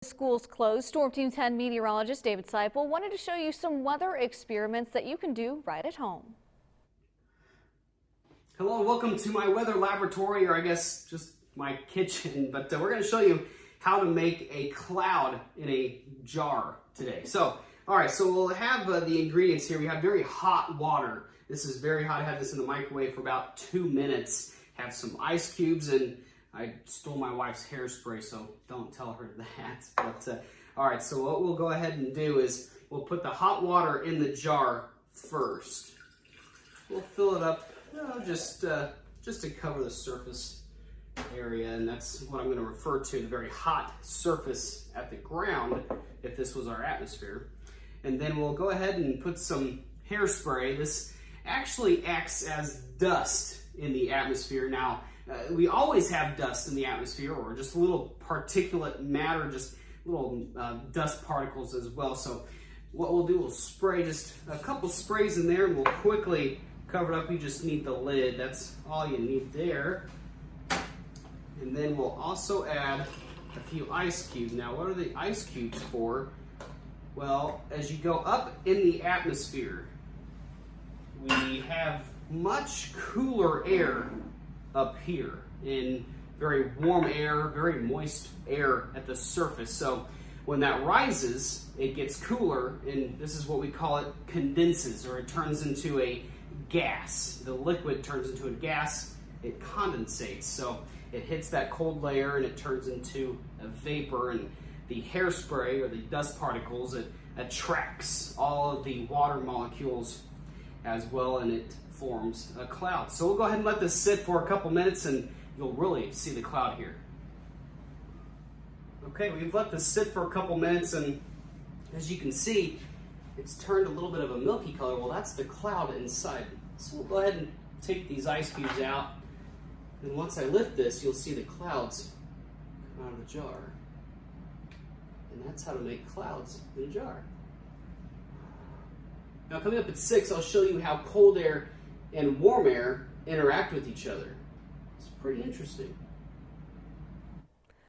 Schools closed. Storm Team 10 meteorologist David Seipel wanted to show you some weather experiments that you can do right at home. Hello and welcome to my weather laboratory, or I guess just my kitchen, but we're going to show you how to make a cloud in a jar today. Alright, so we'll have the ingredients here. We have very hot water. This is very hot. I had this in the microwave for about 2 minutes. Have some ice cubes, and I stole my wife's hairspray, so don't tell her that. But alright, so what we'll go ahead and do is we'll put the hot water in the jar first. We'll fill it up just to cover the surface area, and that's what I'm going to refer to, the very hot surface at the ground, if this was our atmosphere. And then we'll go ahead and put some hairspray. This actually acts as dust in the atmosphere. Now, we always have dust in the atmosphere, or just a little particulate matter, just little dust particles as well. So what we'll do, we'll spray just a couple sprays in there, and we'll quickly cover it up. You just need the lid. That's all you need there. And then we'll also add a few ice cubes. Now, what are the ice cubes for? Well, as you go up in the atmosphere, we have much cooler air up here, in very warm air, very moist air at the surface. So when that rises, it gets cooler, and this is what we call it, condenses, or it turns into a gas. The liquid turns into a gas, it condensates. So it hits that cold layer and it turns into a vapor, and the hairspray, or the dust particles, it attracts all of the water molecules as well, and it forms a cloud. So we'll go ahead and let this sit for a couple minutes, and you'll really see the cloud here. Okay, we've let this sit for a couple minutes, and as you can see, it's turned a little bit of a milky color. Well, that's the cloud inside. So we'll go ahead and take these ice cubes out, and once I lift this, you'll see the clouds come out of the jar. And that's how to make clouds in a jar. Now, coming up at 6, I'll show you how cold air and warm air interact with each other. It's pretty interesting.